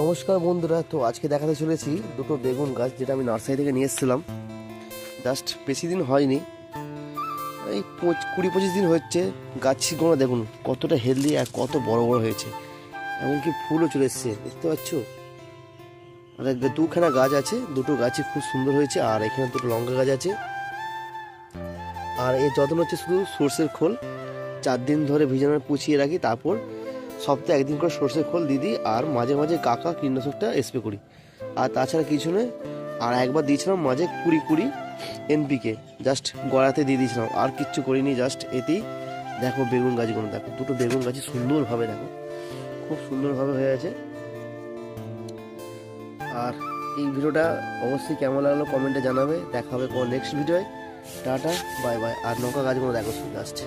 নমস্কার বন্ধুরা, তো আজকে দেখাতে চলেছি দুটো বেগুন গাছ যেটা আমি নার্সারি থেকে নিয়ে এসেছিলাম। জাস্ট বেশি দিন হয়নি, এই 20-25 দিন হচ্ছে। গাছগুলো দেখুন কতটা হেলদি আর কত বড় বড় হয়েছে, এমনকি ফুলও চলে এসছে, দেখতে পাচ্ছ। আর দুখানা গাছ আছে, দুটো গাছই খুব সুন্দর হয়েছে। আর এখানে দুটো লঙ্কা গাছ আছে। আর এর যত্ন হচ্ছে শুধু সর্ষের খোল 4 দিন ধরে ভিজানো পুছিয়ে রাখি, তারপর সপ্তাহে একদিন করে সর্ষের খোল দিয়ে দিই, আর মাঝে মাঝে কাকা কীটনাশকটা স্প্রে করি। আর তাছাড়া কিছু নয়। আর একবার দিয়েছিলাম মাঝে 20 NPK, জাস্ট গড়াতে দিয়ে দিয়েছিলাম, আর কিচ্ছু করিনি। জাস্ট এতেই দেখো বেগুন গাছগুলো, দেখো দুটো বেগুন গাছই সুন্দরভাবে, দেখো খুব সুন্দরভাবে হয়ে আছে। আর এই ভিডিওটা অবশ্যই কেমন লাগলো কমেন্টে জানাবে। দেখা হবে কোনো নেক্সট ভিডিওয়। Ta ta, bye bye. আর লঙ্কা গাছগুলো দেখো জাস্ট।